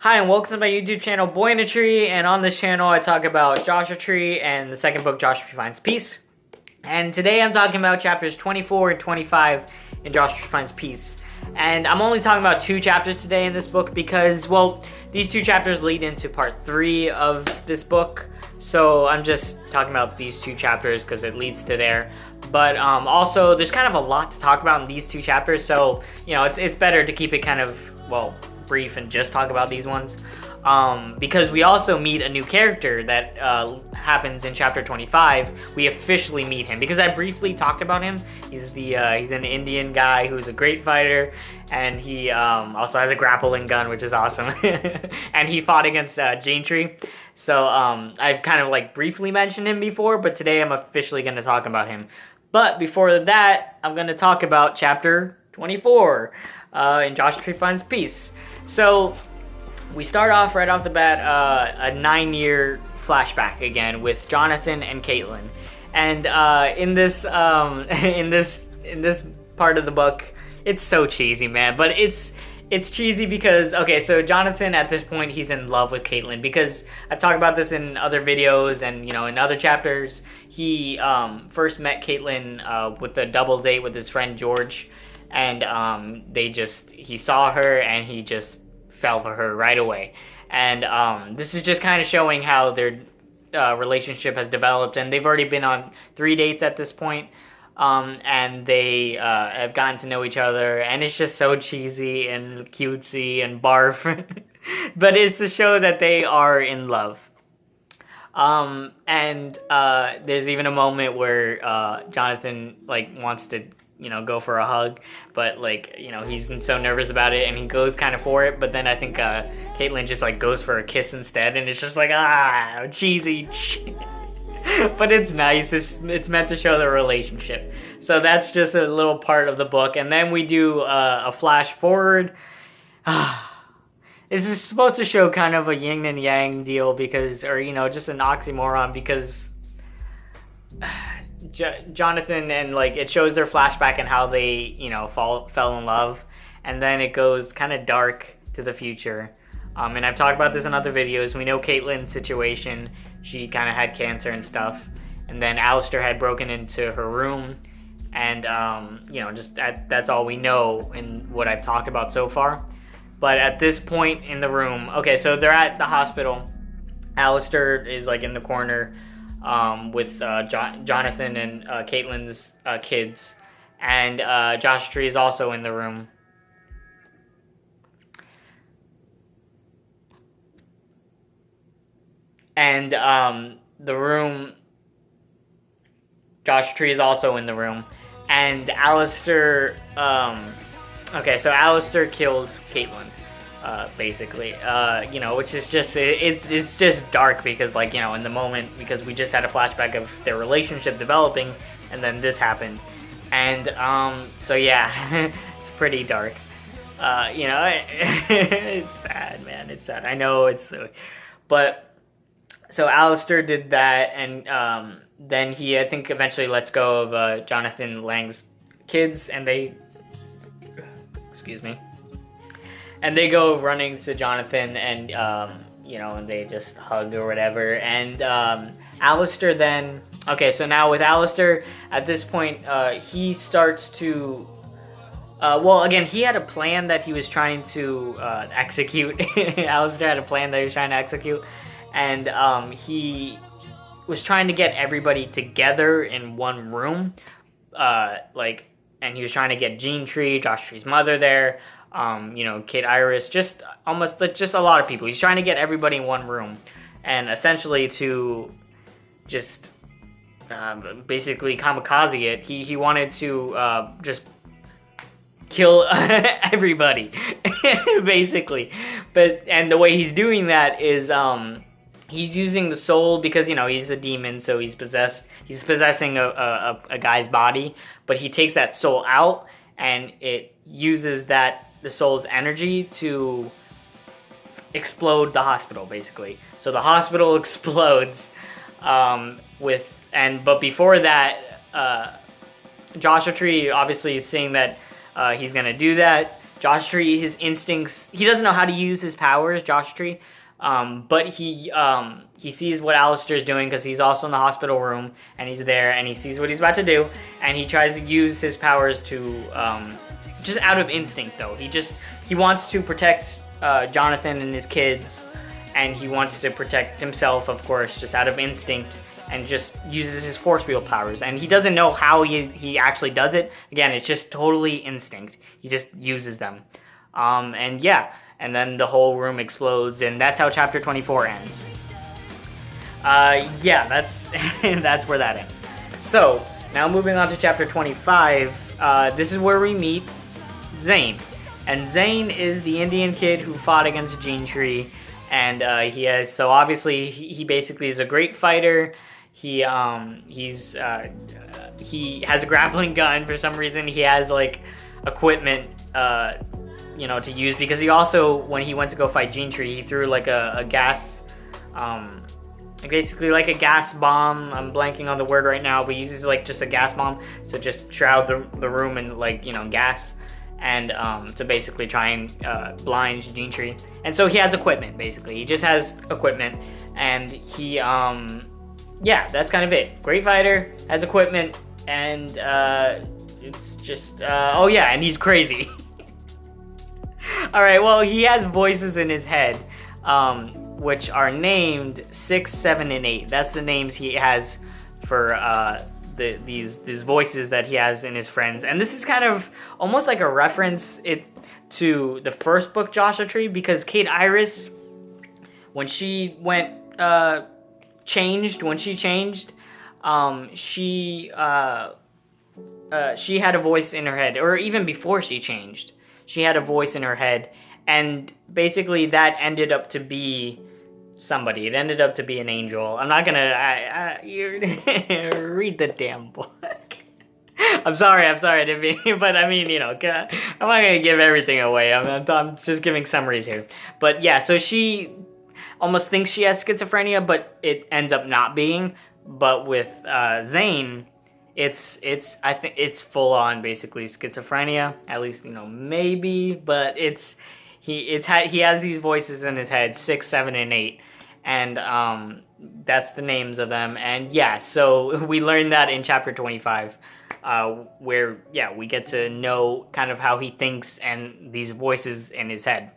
Hi and welcome to my YouTube channel, Boy in a Tree, and on this channel I talk about Joshua Tree and the second book, Joshua Tree Finds Peace. And today I'm talking about chapters 24 and 25 in Joshua Tree Finds Peace. And I'm only talking about 2 chapters today in this book because, well, these 2 chapters lead into part 3 of this book. So I'm just talking about these 2 chapters because it leads to there. But also, there's kind of a lot to talk about in these 2 chapters, so, you know, it's better to keep it kind of, well, brief and just talk about these ones. Because we also meet a new character that happens in chapter 25. We officially meet him because I briefly talked about him. He's an Indian guy who's a great fighter, and he also has a grappling gun, which is awesome. And he fought against Gene Tree. So I've kind of like briefly mentioned him before, but today I'm officially going to talk about him. But before that, I'm going to talk about chapter 24 in Joshua Tree Finds Peace. So we start off right off the bat a 9-year flashback again with Jonathan and Caitlin, and in this part of the book, it's so cheesy, man. But it's cheesy because, okay, so Jonathan at this point, he's in love with Caitlin because I've talked about this in other videos and, you know, in other chapters. He first met Caitlin with a double date with his friend George, and he saw her and he just fell for her right away. And this is just kind of showing how their relationship has developed, and they've already been on 3 dates at this point. And they have gotten to know each other, and it's just so cheesy and cutesy and barf. But it's to show that they are in love. And there's even a moment where Jonathan wants to, you know, go for a hug, but he's so nervous about it, and he goes kind of for it, but then I think Caitlin just goes for a kiss instead, and it's just cheesy. But it's nice. It's meant to show the relationship. So that's just a little part of the book. And then we do a flash forward. This is supposed to show kind of a yin and yang deal because, or, you know, just an oxymoron because Jonathan and, it shows their flashback and how they, you know, fell in love. And then it goes kind of dark to the future. And I've talked about this in other videos. We know Caitlin's situation. She kind of had cancer and stuff, and then Alistair had broken into her room, and you know, just that's all we know in what I've talked about so far. But at this point in the room, okay, so they're at the hospital. Alistair is in the corner with Jonathan and Caitlin's kids, and Joshua Tree is also in the room. And Joshua Tree is also in the room, and Alistair, okay, so Alistair killed Caitlin, basically, you know, which is just, it's just dark because, you know, in the moment, because we just had a flashback of their relationship developing, and then this happened, and, so yeah, it's pretty dark, you know, it's sad, man, it's sad, I know, but, so Alistair did that, and then he, I think, eventually lets go of Jonathan Lang's kids, and they, excuse me, and they go running to Jonathan, and, you know, and they just hug or whatever, and Alistair then, okay, so now with Alistair, at this point, he starts to, well, again, he had a plan that he was trying to execute. Alistair had a plan that he was trying to execute. And he was trying to get everybody together in one room, and he was trying to get Gene Tree, Joshua Tree's mother there, you know, Kate Iris, just almost just a lot of people. He's trying to get everybody in one room, and essentially to just basically kamikaze it. He wanted to just kill everybody, basically. And the way he's doing that is he's using the soul because, you know, he's a demon, so he's possessing a guy's body, but he takes that soul out and it uses the soul's energy to explode the hospital, basically. So the hospital explodes but before that, Joshua Tree obviously is seeing that he's gonna do that, Joshua Tree, his instincts, he doesn't know how to use his powers, Joshua Tree, but he sees what Alistair's doing because he's also in the hospital room, and he's there, and he sees what he's about to do, and he tries to use his powers to, just out of instinct though. He wants to protect Jonathan and his kids, and he wants to protect himself, of course, just out of instinct, and just uses his force field powers. And he doesn't know how he actually does it. Again, it's just totally instinct. He just uses them. And yeah, and then the whole room explodes, and that's how chapter 24 ends. Yeah, that's that's where that ends. So, now moving on to chapter 25, this is where we meet Zane. And Zane is the Indian kid who fought against Gene Tree, and so obviously he basically is a great fighter. He has a grappling gun for some reason. He has like equipment, to use, because he also, when he went to go fight Gene Tree, he threw like a gas, basically like a gas bomb. I'm blanking on the word right now, but he uses like just a gas bomb to just shroud the room in like, gas, and to basically try and blind Gene Tree. And so he has equipment, basically. He just has equipment, and he, yeah, that's kind of it. Great fighter, has equipment, and it's just, oh yeah, and he's crazy. Alright, well, he has voices in his head, which are named 6, 7, and 8. That's the names he has for these voices that he has in his friends. And this is kind of almost like a reference to the first book, Joshua Tree, because Kate Iris, when she changed, she had a voice in her head, or even before she changed, she had a voice in her head, and basically that ended up to be somebody. It ended up to be an angel. I'm not gonna read the damn book. I'm sorry, I didn't mean, but I mean, I'm not gonna give everything away. I'm just giving summaries here. But yeah, so she almost thinks she has schizophrenia, but it ends up not being. But with Zane, I think it's full on basically schizophrenia, at least, maybe, but he has these voices in his head, 6, 7, and 8, and that's the names of them. And yeah, so we learned that in chapter 25, where yeah, we get to know kind of how he thinks and these voices in his head.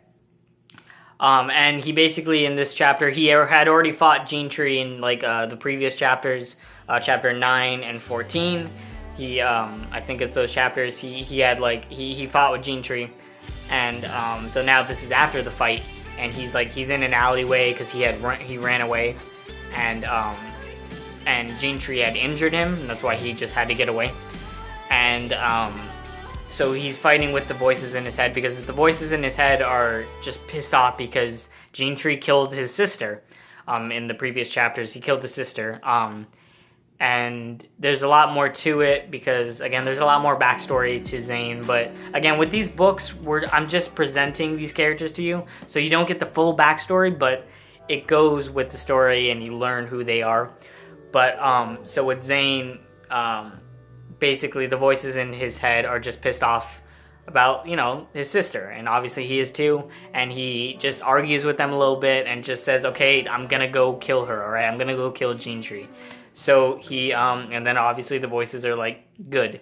And he basically, in this chapter, he had already fought Gene Tree in like the previous chapters, chapter 9 and 14. I think it's those chapters, he fought with Gene Tree, and so now this is after the fight, and he's in an alleyway because he ran away, and Gene Tree had injured him, and that's why he just had to get away. And so he's fighting with the voices in his head, because the voices in his head are just pissed off because Gene Tree killed his sister. In the previous chapters, he killed his sister. And there's a lot more to it, because again, there's a lot more backstory to Zane. But again, with these books, I'm just presenting these characters to you, so you don't get the full backstory, but it goes with the story and you learn who they are. But so with Zane, basically the voices in his head are just pissed off about, his sister, and obviously he is too, and he just argues with them a little bit and just says, okay, I'm gonna go kill her, alright, I'm gonna go kill Gene Tree. So he, and then obviously the voices are like, good.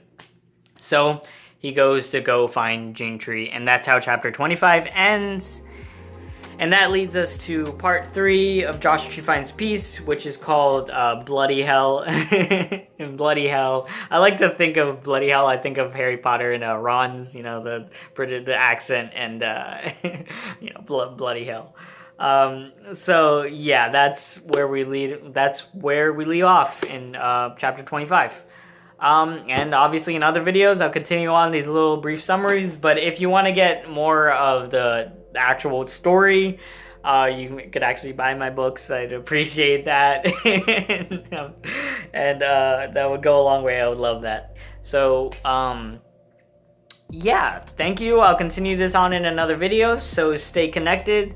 So he goes to go find Gene Tree, and that's how chapter 25 ends. And that leads us to part 3 of Joshua Tree Finds Peace, which is called Bloody Hell. In Bloody Hell, I like to think of Bloody Hell, I think of Harry Potter and Ron's, the accent, and Bloody Hell. So yeah, that's where we leave off in chapter 25. And obviously in other videos I'll continue on these little brief summaries, but if you want to get more of the actual story, you could actually buy my books. I'd appreciate that. and that would go a long way. I would love that. So yeah, thank you. I'll continue this on in another video, so stay connected.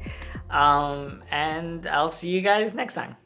And I'll see you guys next time.